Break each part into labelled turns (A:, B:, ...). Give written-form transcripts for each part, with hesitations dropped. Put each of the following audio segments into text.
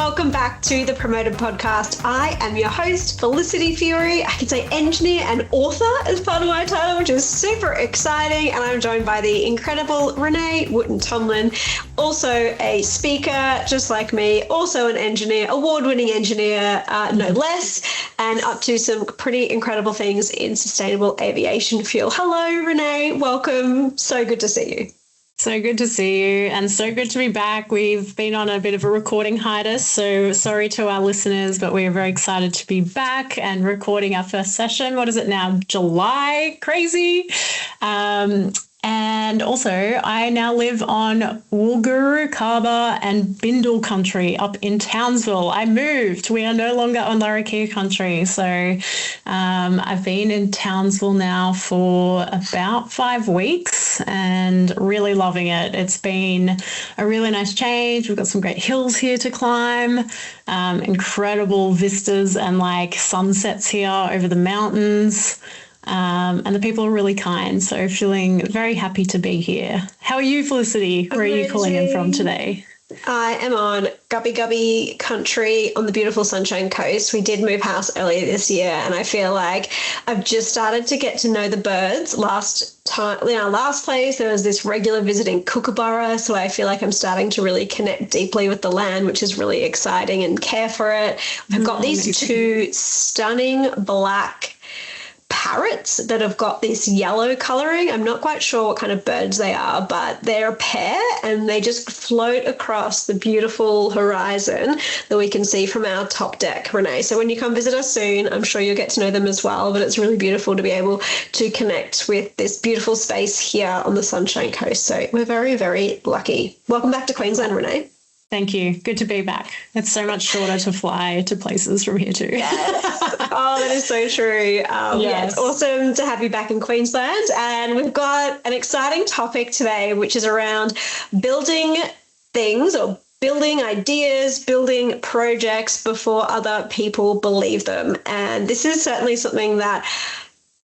A: welcome back to the Promoted Podcast. I am your host, Felicity Fury. I can say engineer and author as part of my title, which is super exciting. And I'm joined by the incredible Renee Wooten-Tomlin, also a speaker, just like me, also an engineer, award-winning engineer, no less, and up to some pretty incredible things in sustainable aviation fuel. Hello, Renee. Welcome. So good to see you.
B: So good to see you and so good to be back. We've been on a bit of a recording hiatus, so sorry to our listeners, but we are very excited to be back and recording our first session. What is it now? July? Crazy. And also, I now live on Woolgooroo, Kaba and Bindal country up in Townsville. I moved. We are no longer on Larrakia country. So I've been in Townsville now for about 5 weeks and really loving it. It's been a really nice change. We've got some great hills here to climb, incredible vistas and like sunsets here over the mountains. And the people are really kind, so feeling very happy to be here. How are you, Felicity? Where are you calling in from today?
A: I am on Gubbi Gubbi country on the beautiful Sunshine Coast. We did move house earlier this year, and I feel like I've just started to get to know the birds. Last place, there was this regular visiting Kookaburra, so I feel like I'm starting to really connect deeply with the land, which is really exciting, and care for it. I've got these two stunning black parrots that have got this yellow colouring. I'm not quite sure what kind of birds they are, but they're a pair and they just float across the beautiful horizon that we can see from our top deck, Renee. So when you come visit us soon, I'm sure you'll get to know them as well, but it's really beautiful to be able to connect with this beautiful space here on the Sunshine Coast. So we're very, very lucky. Welcome back to Queensland, Renee.
B: Thank you. Good to be back. It's so much shorter to fly to places from here too.
A: Yes. Oh, that is so true. Yeah, it's awesome to have you back in Queensland. And we've got an exciting topic today, which is around building things or building ideas, building projects before other people believe them. And this is certainly something that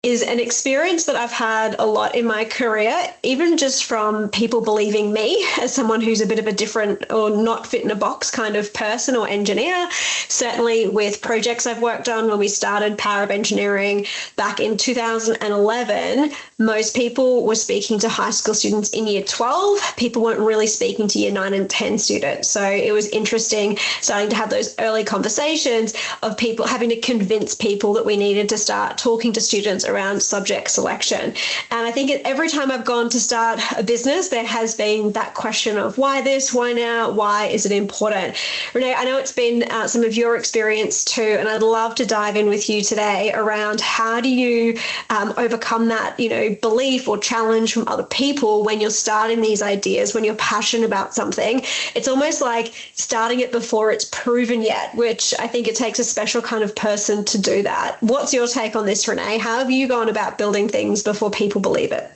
A: is an experience that I've had a lot in my career, even just from people believing me as someone who's a bit of a different or not fit in a box kind of person or engineer. Certainly with projects I've worked on when we started Power of Engineering back in 2011, most people were speaking to high school students in year 12. People weren't really speaking to year 9 and 10 students. So it was interesting starting to have those early conversations of people having to convince people that we needed to start talking to students around subject selection. And I think every time I've gone to start a business, there has been that question of why this, why now, why is it important? Renee, I know it's been some of your experience too, and I'd love to dive in with you today around how do you overcome that, belief or challenge from other people when you're starting these ideas, when you're passionate about something. It's almost like starting it before it's proven yet, which I think it takes a special kind of person to do that. What's your take on this, Renee? How have you gone about building things before people believe it?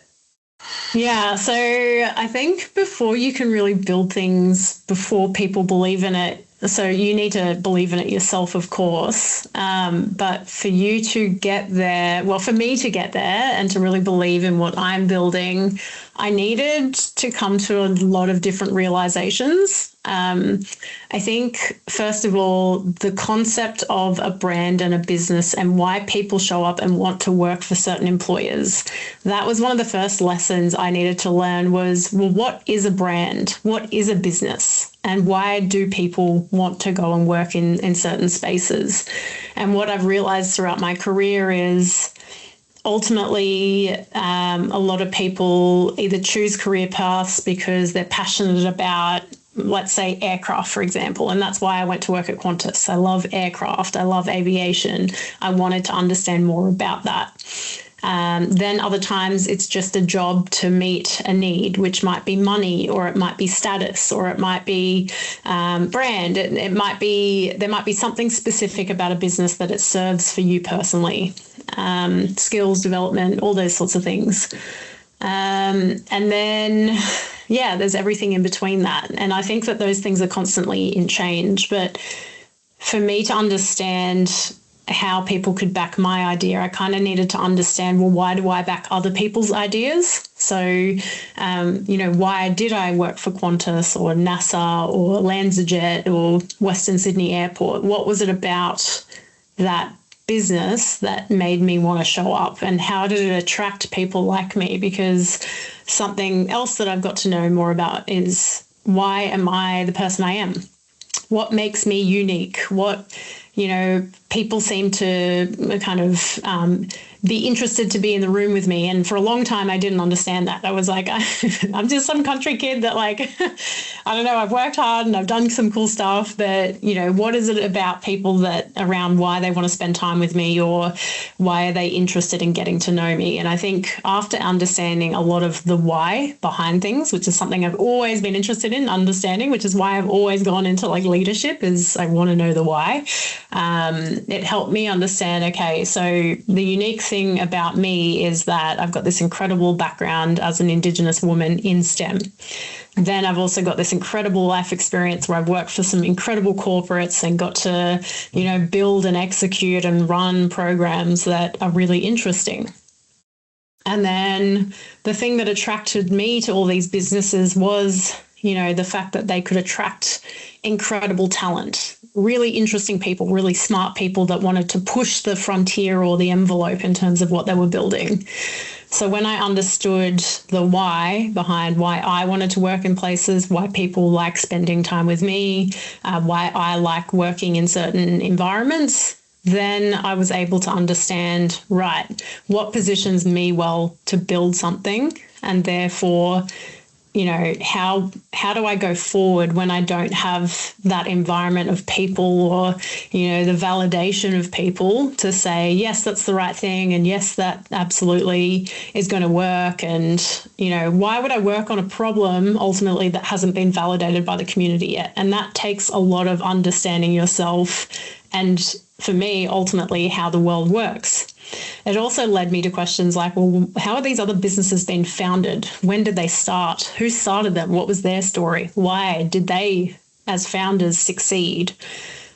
B: Yeah, so I think before you can really build things before people believe in it, so you need to believe in it yourself, of course. But for you to get there, well, for me to get there and to really believe in what I'm building, I needed to come to a lot of different realizations. I think, first of all, the concept of a brand and a business and why people show up and want to work for certain employers. That was one of the first lessons I needed to learn was, well, what is a brand? What is a business? And why do people want to go and work in certain spaces? And what I've realized throughout my career is ultimately, a lot of people either choose career paths because they're passionate about, let's say, aircraft, for example. And that's why I went to work at Qantas. I love aircraft. I love aviation. I wanted to understand more about that. Then other times it's just a job to meet a need, which might be money, or it might be status, or it might be brand. It might be, there might be something specific about a business that it serves for you personally, skills development, all those sorts of things. And then, there's everything in between that. And I think that those things are constantly in change. But for me to understand how people could back my idea, I kind of needed to understand, well, why do I back other people's ideas? So, why did I work for Qantas or NASA or LanzaJet or Western Sydney Airport? What was it about that business that made me want to show up, and how did it attract people like me? Because something else that I've got to know more about is, why am I the person I am? What makes me unique? What, people seem to kind of be interested to be in the room with me. And for a long time, I didn't understand that. I was like, I'm just some country kid that, like, I don't know, I've worked hard and I've done some cool stuff, but, what is it about people that around why they want to spend time with me, or why are they interested in getting to know me? And I think after understanding a lot of the why behind things, which is something I've always been interested in understanding, which is why I've always gone into like leadership, is I want to know the why. It helped me understand, okay, so the unique thing about me is that I've got this incredible background as an Indigenous woman in STEM. Then I've also got this incredible life experience where I've worked for some incredible corporates and got to, build and execute and run programs that are really interesting. And then the thing that attracted me to all these businesses was, the fact that they could attract incredible talent, really interesting people, really smart people that wanted to push the frontier or the envelope in terms of what they were building. So when I understood the why behind why I wanted to work in places, why people like spending time with me, why I like working in certain environments, then I was able to understand, right, what positions me well to build something, and therefore, how do I go forward when I don't have that environment of people, or, the validation of people to say, yes, that's the right thing, and yes, that absolutely is going to work. And, why would I work on a problem ultimately that hasn't been validated by the community yet? And that takes a lot of understanding yourself, and for me, ultimately, how the world works. It also led me to questions like, well, how are these other businesses been founded? When did they start? Who started them? What was their story? Why did they, as founders, succeed?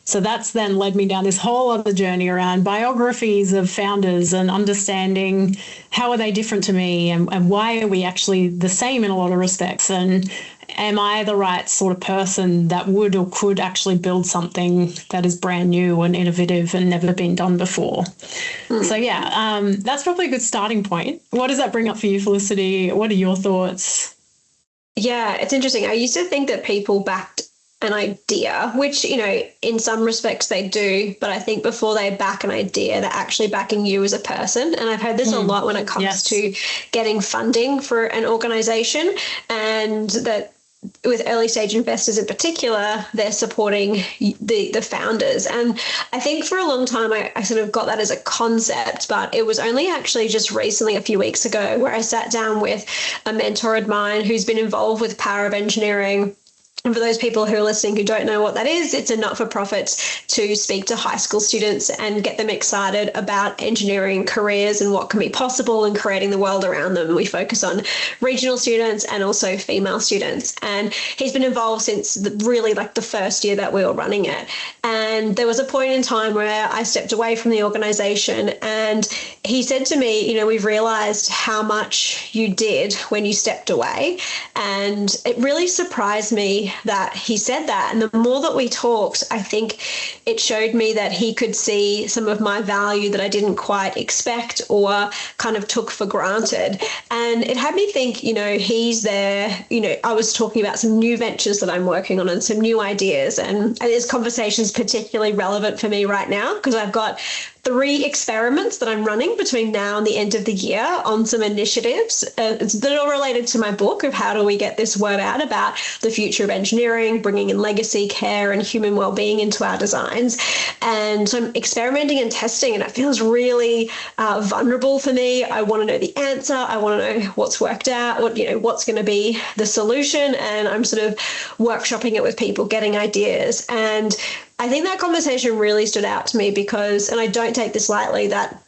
B: So that's then led me down this whole other journey around biographies of founders and understanding how are they different to me, and why are we actually the same in a lot of respects, and am I the right sort of person that would or could actually build something that is brand new and innovative and never been done before? So, that's probably a good starting point. What does that bring up for you, Felicity? What are your thoughts?
A: Yeah, it's interesting. I used to think that people backed an idea, which, in some respects they do, but I think before they back an idea, they're actually backing you as a person. And I've heard this a lot when it comes to getting funding for an organization, and that with early stage investors in particular, they're supporting the founders. And I think for a long time, I sort of got that as a concept, but it was only actually just recently, a few weeks ago, where I sat down with a mentor of mine who's been involved with Power of Engineering. And for those people who are listening who don't know what that is, it's a not-for-profit to speak to high school students and get them excited about engineering careers and what can be possible and creating the world around them. We focus on regional students and also female students. And he's been involved since really like the first year that we were running it. And there was a point in time where I stepped away from the organization, and he said to me, we've realized how much you did when you stepped away. And it really surprised me that he said that. And the more that we talked, I think it showed me that he could see some of my value that I didn't quite expect or kind of took for granted. And it had me think, he's there, I was talking about some new ventures that I'm working on and some new ideas. And this conversation is particularly relevant for me right now because I've got 3 experiments that I'm running between now and the end of the year on some initiatives that are related to my book of how do we get this word out about the future of engineering, bringing in legacy, care, and human well-being into our designs. And so I'm experimenting and testing, and it feels really vulnerable for me. I want to know the answer. I want to know what's worked out, what's going to be the solution. And I'm sort of workshopping it with people, getting ideas. And I think that conversation really stood out to me because, and I don't take this lightly, that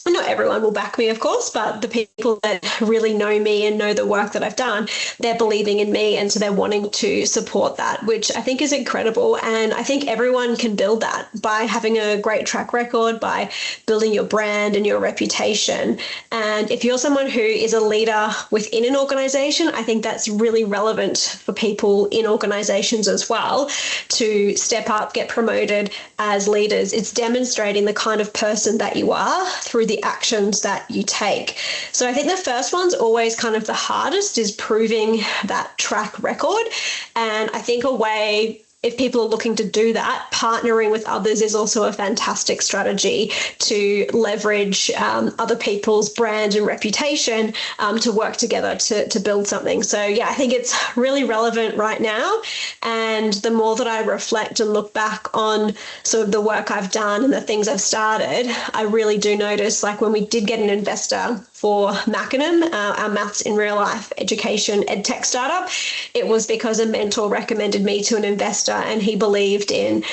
A: not everyone will back me, of course, but the people that really know me and know the work that I've done, they're believing in me. And so they're wanting to support that, which I think is incredible. And I think everyone can build that by having a great track record, by building your brand and your reputation. And if you're someone who is a leader within an organization, I think that's really relevant for people in organizations as well to step up, get promoted as leaders. It's demonstrating the kind of person that you are through the actions that you take. So I think the first one's always kind of the hardest, is proving that track record. And I think a way, if people are looking to do that, partnering with others is also a fantastic strategy to leverage other people's brand and reputation to work together to build something. So yeah, I think it's really relevant right now. And the more that I reflect and look back on sort of the work I've done and the things I've started, I really do notice, like when we did get an investor for Mackinnon, our maths in real life education edtech startup, it was because a mentor recommended me to an investor, and he believed in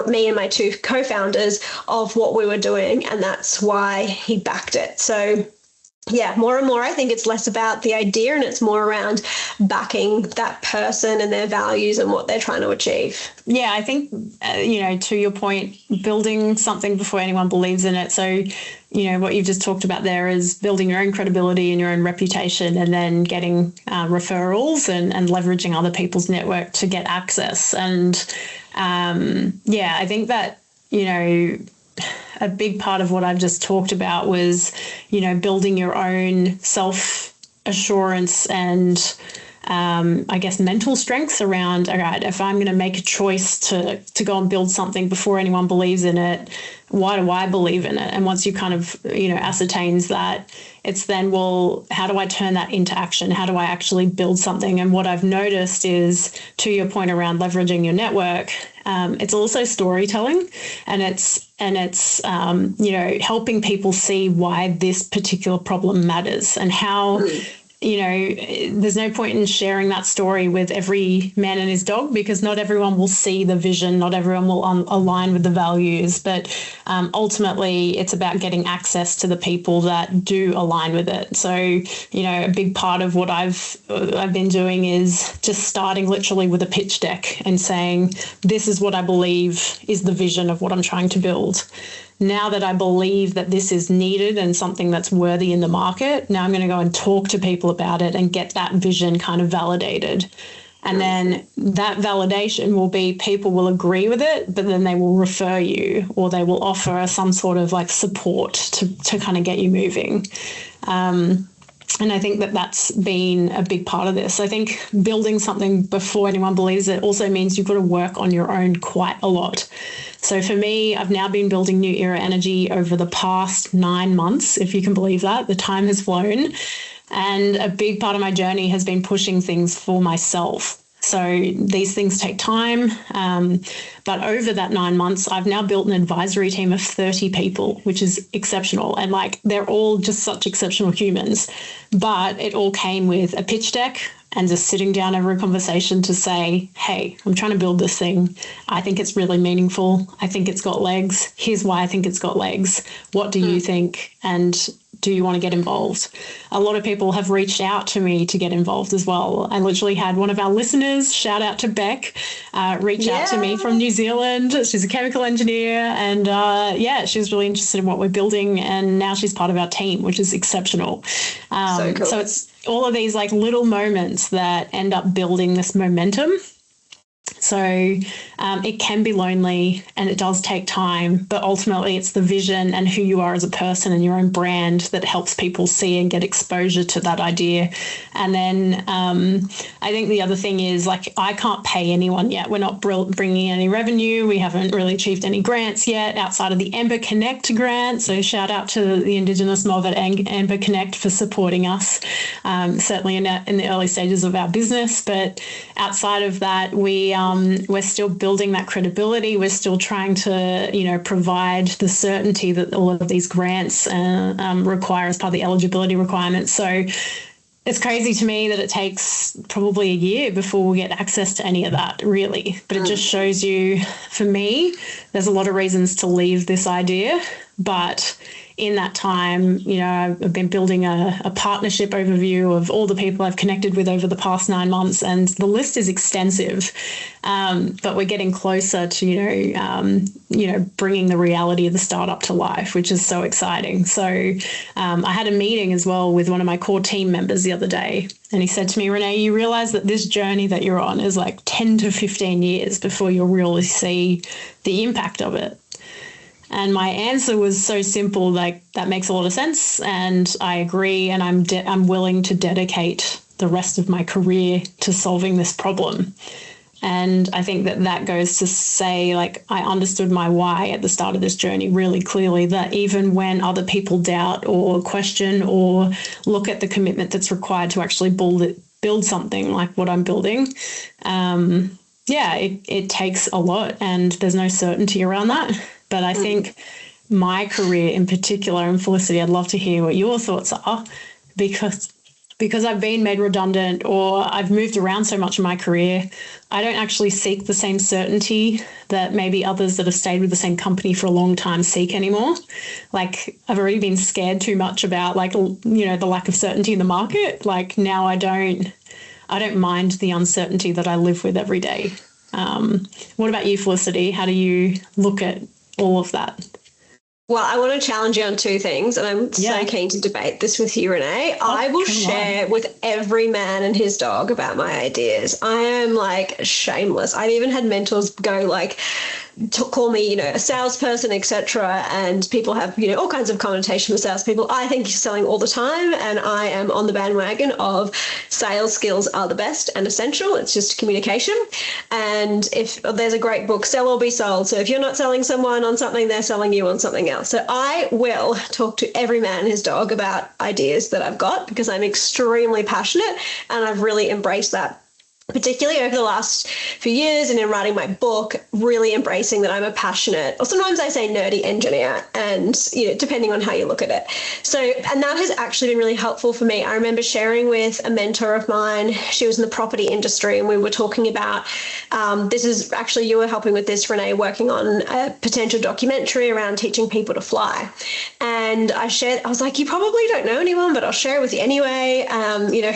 A: me and my two co-founders of what we were doing, and that's why he backed it. So yeah, more and more, I think it's less about the idea and it's more around backing that person and their values and what they're trying to achieve.
B: Yeah, I think, to your point, building something before anyone believes in it. So, what you've just talked about there is building your own credibility and your own reputation, and then getting referrals and leveraging other people's network to get access. And I think that, a big part of what I've just talked about was, building your own self-assurance and I guess mental strength around, all right, if I'm going to make a choice to go and build something before anyone believes in it, why do I believe in it? And once you kind of, ascertains that, it's then, well, how do I turn that into action? How do I actually build something? And what I've noticed is, to your point around leveraging your network, it's also storytelling, and it's helping people see why this particular problem matters and how. There's no point in sharing that story with every man and his dog, because not everyone will see the vision, not everyone will align with the values, but ultimately it's about getting access to the people that do align with it. So, a big part of what I've been doing is just starting literally with a pitch deck and saying, this is what I believe is the vision of what I'm trying to build. Now that I believe that this is needed and something that's worthy in the market, now I'm going to go and talk to people about it and get that vision kind of validated. And then that validation will be, people will agree with it, but then they will refer you, or they will offer some sort of like support to kind of get you moving. And I think that that's been a big part of this. I think building something before anyone believes it also means you've got to work on your own quite a lot. So for me, I've now been building New Era Energy over the past 9 months, if you can believe that. The time has flown. And a big part of my journey has been pushing things for myself. So these things take time. But over that 9 months, I've now built an advisory team of 30 people, which is exceptional. And they're all just such exceptional humans. But it all came with a pitch deck and just sitting down over a conversation to say, hey, I'm trying to build this thing. I think it's really meaningful. I think it's got legs. Here's why I think it's got legs. What do you think? And do you want to get involved? A lot of people have reached out to me to get involved as well. I literally had one of our listeners, shout out to Beck, reach out to me from New Zealand. She's a chemical engineer, and she was really interested in what we're building, and now she's part of our team, which is exceptional. So cool. So it's all of these little moments that end up building this momentum. So it can be lonely and it does take time, but ultimately it's the vision and who you are as a person and your own brand that helps people see and get exposure to that idea. And then I think the other thing is, I can't pay anyone yet. We're not bringing any revenue. We haven't really achieved any grants yet outside of the Amber Connect grant. So shout out to the Indigenous mob at Amber Connect for supporting us, certainly in the early stages of our business. But outside of that, we're still building that credibility. We're still trying to, provide the certainty that all of these grants require as part of the eligibility requirements. So it's crazy to me that it takes probably a year before we get access to any of that, really. But it just shows you, for me, there's a lot of reasons to leave this idea. But in that time, I've been building a partnership overview of all the people I've connected with over the past 9 months, and the list is extensive. But we're getting closer to, bringing the reality of the startup to life, which is so exciting. So I had a meeting as well with one of my core team members the other day, and he said to me, Renee, you realize that this journey that you're on is like 10 to 15 years before you'll really see the impact of it. And my answer was so simple, like, that makes a lot of sense. And I agree. And I'm willing to dedicate the rest of my career to solving this problem. And I think that goes to say, like, I understood my why at the start of this journey really clearly, that even when other people doubt or question or look at the commitment that's required to actually build something like what I'm building, it takes a lot, and there's no certainty around that. But I think my career in particular, and Felicity, I'd love to hear what your thoughts are, because I've been made redundant or I've moved around so much in my career, I don't actually seek the same certainty that maybe others that have stayed with the same company for a long time seek anymore. Like, I've already been scared too much about, like, the lack of certainty in the market. Like, now I don't mind the uncertainty that I live with every day. What about you, Felicity? How do you look at all of that?
A: Well, I want to challenge you on two things, and I'm so keen to debate this with you, Renee. I will share with every man and his dog about my ideas. I am, like, shameless. I've even had mentors go, like, to call me, a salesperson, etc. And people have, all kinds of connotation with salespeople. I think you're selling all the time, and I am on the bandwagon of sales skills are the best and essential. It's just communication. And if there's a great book, Sell or Be Sold. So if you're not selling someone on something, they're selling you on something else. So I will talk to every man and his dog about ideas that I've got, because I'm extremely passionate, and I've really embraced that, particularly over the last few years and in writing my book, really embracing that I'm a passionate, or sometimes I say nerdy engineer, and, depending on how you look at it. So, and that has actually been really helpful for me. I remember sharing with a mentor of mine, she was in the property industry, and we were talking about, this is actually, you were helping with this, Renee, working on a potential documentary around teaching people to fly. And I was like, you probably don't know anyone, but I'll share it with you anyway.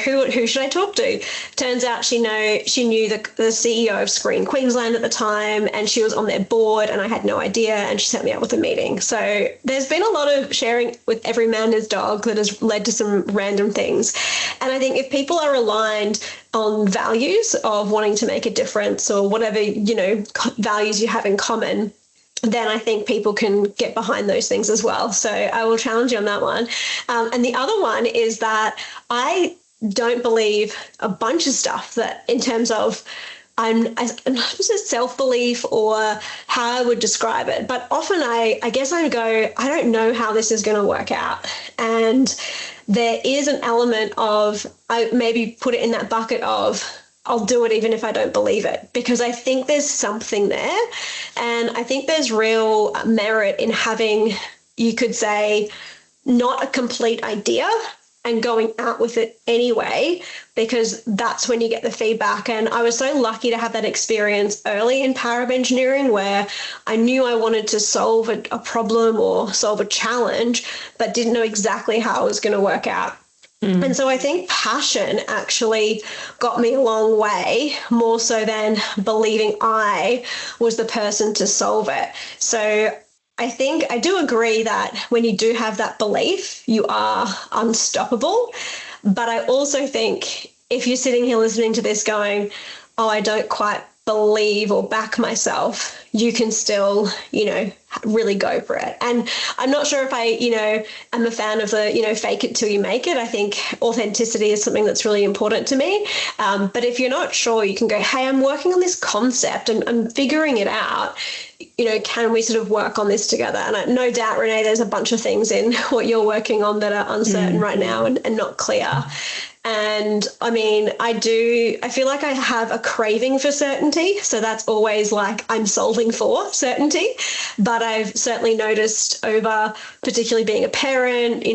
A: Who should I talk to? Turns out she knew the CEO of Screen Queensland at the time, and she was on their board, and I had no idea, and she set me up with a meeting. So there's been a lot of sharing with every man and his dog that has led to some random things. And I think if people are aligned on values of wanting to make a difference, or whatever, values you have in common, then I think people can get behind those things as well. So I will challenge you on that one. And the other one is that I don't believe a bunch of stuff that, in terms of, I'm not self-belief or how I would describe it, but often I guess I go, I don't know how this is going to work out. And there is an element of, I maybe put it in that bucket of, I'll do it even if I don't believe it, because I think there's something there. And I think there's real merit in having, you could say, not a complete idea, and going out with it anyway, because that's when you get the feedback. And I was so lucky to have that experience early in power of engineering, where I knew I wanted to solve a problem or solve a challenge, but didn't know exactly how it was going to work out. And so I think passion actually got me a long way, more so than believing I was the person to solve it. So I think I do agree that when you do have that belief, you are unstoppable. But I also think if you're sitting here listening to this going, oh, I don't quite believe or back myself, you can still, really go for it. And I'm not sure if I, am a fan of the, fake it till you make it. I think authenticity is something that's really important to me. But if you're not sure, you can go, hey, I'm working on this concept and I'm figuring it out. Can we sort of work on this together? And no doubt, Renee, there's a bunch of things in what you're working on that are uncertain right now and not clear. And I mean, I feel like I have a craving for certainty. So that's always like I'm solving for certainty. But I've certainly noticed over, particularly being a parent,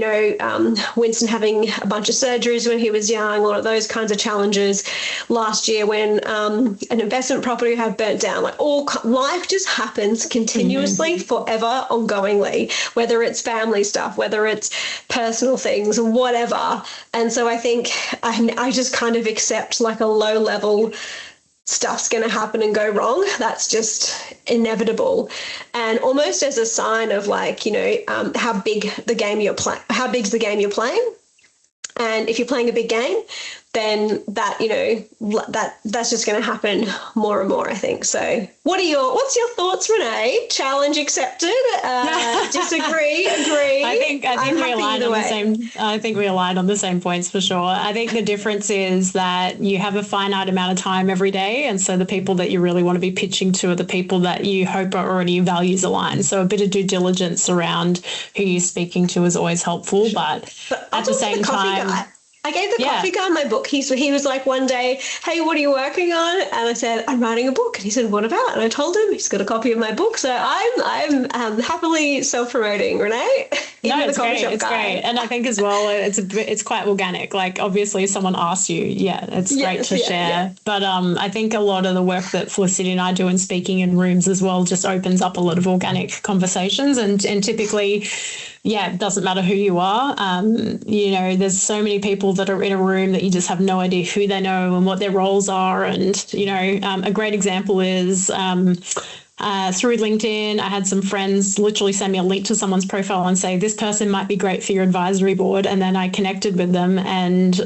A: Winston having a bunch of surgeries when he was young, a lot of those kinds of challenges. Last year when an investment property had burnt down, like life just happens continuously, forever, ongoingly, whether it's family stuff, whether it's personal things, whatever. And so I think I just kind of accept like a low level stuff's going to happen and go wrong. That's just inevitable. And almost as a sign of like, how big's the game you're playing. And if you're playing a big game, then that, that's just going to happen more and more, I think. So what's your thoughts, Renee? Challenge accepted? Disagree? Agree?
B: I think we aligned on the same points for sure. I think the difference is that you have a finite amount of time every day. And so the people that you really want to be pitching to are the people that you hope are already values aligned. So a bit of due diligence around who you're speaking to is always helpful. But at the same time,
A: I gave the coffee guy my book. He was like one day, hey, what are you working on? And I said, I'm writing a book. And he said, what about? And I told him he's got a copy of my book. So I'm happily self-promoting, Renee.
B: No, it's great. It's great. And I think as well, it's quite organic. Like obviously if someone asks you, it's great to share. Yeah. But I think a lot of the work that Felicity and I do in speaking in rooms as well just opens up a lot of organic conversations. And typically, it doesn't matter who you are. There's so many people that are in a room that you just have no idea who they know and what their roles are. And, a great example is through LinkedIn, I had some friends literally send me a link to someone's profile and say, this person might be great for your advisory board. And then I connected with them and,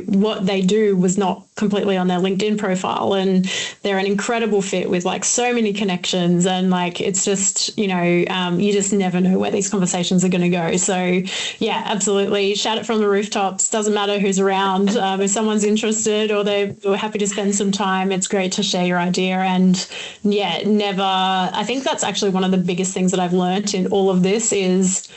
B: what they do was not completely on their LinkedIn profile. And they're an incredible fit with like so many connections. And like, it's just, you just never know where these conversations are going to go. So yeah, absolutely. Shout it from the rooftops. Doesn't matter who's around. If someone's interested or they're happy to spend some time, it's great to share your idea. And I think that's actually one of the biggest things that I've learned in all of this is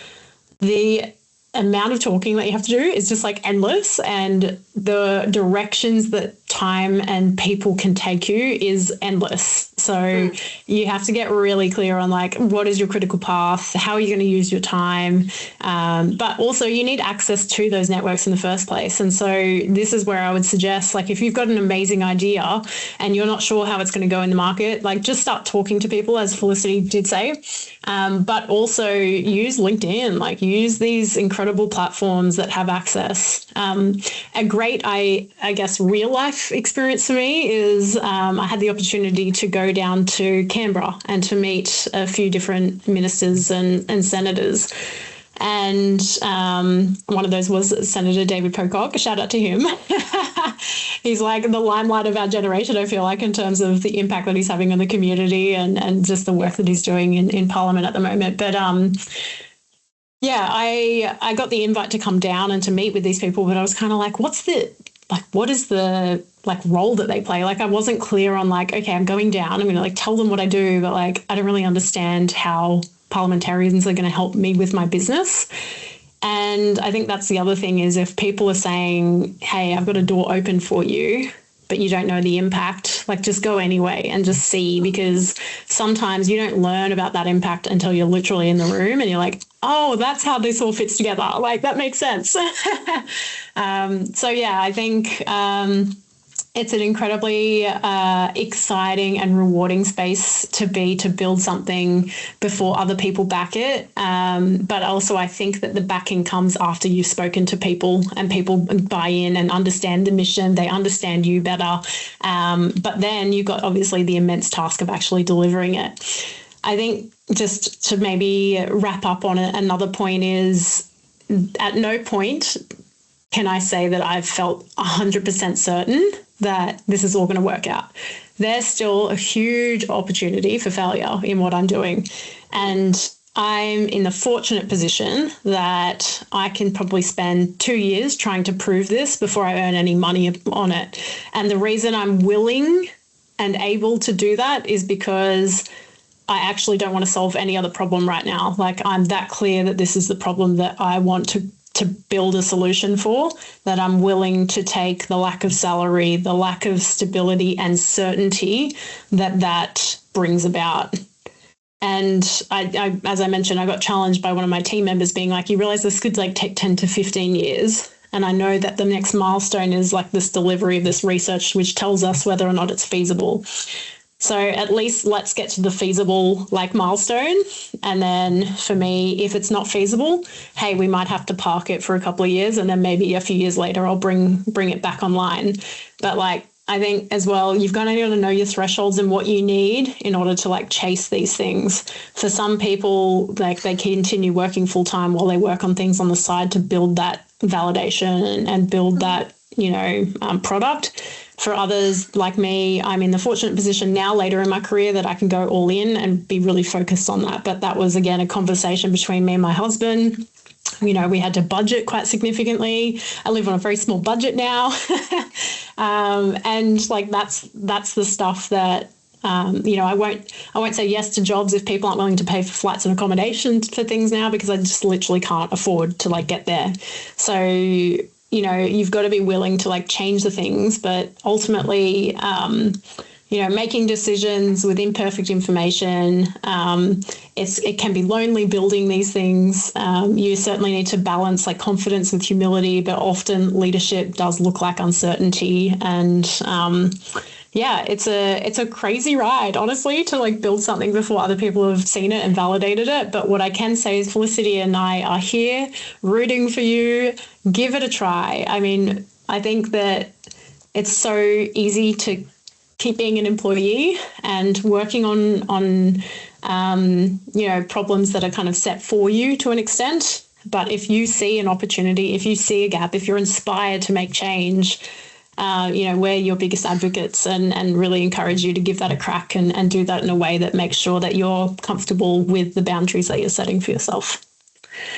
B: the amount of talking that you have to do is just like endless, and the directions that time and people can take you is endless. So you have to get really clear on like, what is your critical path? How are you going to use your time? But also you need access to those networks in the first place. And so this is where I would suggest, like, if you've got an amazing idea and you're not sure how it's going to go in the market, like just start talking to people, as Felicity did say. But also use LinkedIn, like use these incredible platforms that have access. A great, I guess, real life experience for me is I had the opportunity to go down to Canberra and to meet a few different ministers and senators. And one of those was Senator David Pocock. A shout out to him. He's like the limelight of our generation, I feel like, in terms of the impact that he's having on the community and just the work that he's doing in Parliament at the moment. But I got the invite to come down and to meet with these people, but I was kind of like, what is the role that they play? Like, I wasn't clear on like, okay, I'm going down, I'm going to like tell them what I do, but like, I don't really understand how parliamentarians are going to help me with my business. And I think that's the other thing is if people are saying, hey, I've got a door open for you, but you don't know the impact, like just go anyway and just see, because sometimes you don't learn about that impact until you're literally in the room and you're like, oh, that's how this all fits together. Like that makes sense. I think it's an incredibly exciting and rewarding space to build something before other people back it. But also I think that the backing comes after you've spoken to people and people buy in and understand the mission. They understand you better. But then you've got obviously the immense task of actually delivering it. I think just to maybe wrap up on it, another point is at no point can I say that I've felt 100% certain that this is all going to work out. There's still a huge opportunity for failure in what I'm doing. And I'm in the fortunate position that I can probably spend 2 years trying to prove this before I earn any money on it. And the reason I'm willing and able to do that is because I actually don't want to solve any other problem right now. Like I'm that clear that this is the problem that I want to to build a solution for, that I'm willing to take the lack of salary, the lack of stability and certainty that brings about. And I, as I mentioned, I got challenged by one of my team members being like, you realize this could like take 10 to 15 years. And I know that the next milestone is like this delivery of this research, which tells us whether or not it's feasible. So at least let's get to the feasible like milestone. And then for me, if it's not feasible, hey, we might have to park it for a couple of years, and then maybe a few years later I'll bring it back online. But like, I think as well, you've got to know your thresholds and what you need in order to like chase these things. For some people, like they continue working full time while they work on things on the side to build that validation and build that, product. For others like me, I'm in the fortunate position now later in my career that I can go all in and be really focused on that. But that was, again, a conversation between me and my husband. We had to budget quite significantly. I live on a very small budget now. And like that's the stuff that I won't say yes to jobs if people aren't willing to pay for flights and accommodation for things now, because I just literally can't afford to like get there. So you've got to be willing to like change the things, but ultimately, making decisions with imperfect information, it can be lonely building these things. You certainly need to balance like confidence with humility, but often leadership does look like uncertainty. And it's a crazy ride, honestly, to like build something before other people have seen it and validated it. But what I can say is Felicity and I are here rooting for you. Give it a try. I mean, I think that it's so easy to keep being an employee and working on problems that are kind of set for you to an extent. But if you see an opportunity, if you see a gap, if you're inspired to make change, we're your biggest advocates and really encourage you to give that a crack and do that in a way that makes sure that you're comfortable with the boundaries that you're setting for yourself.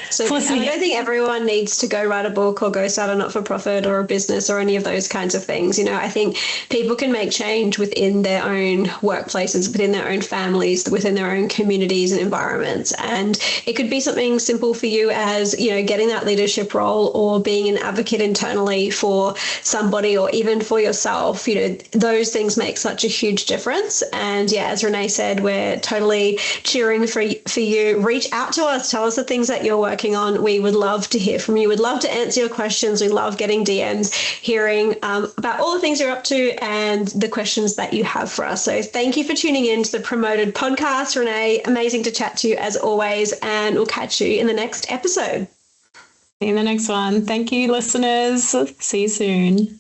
A: So Felicity, I don't think everyone needs to go write a book or go start a not-for-profit or a business or any of those kinds of things. I think people can make change within their own workplaces, within their own families, within their own communities and environments. And it could be something simple for you as, getting that leadership role or being an advocate internally for somebody or even for yourself. Those things make such a huge difference. And yeah, as Renee said, we're totally cheering for you. Reach out to us. Tell us the things that you're working on. We would love to hear from you. We'd love to answer your questions. We love getting DMs, hearing about all the things you're up to and the questions that you have for us. So thank you for tuning in to the Promoted Podcast, Renee. Amazing to chat to you as always, and we'll catch you in the next episode.
B: See you in the next one. Thank you, listeners. See you soon.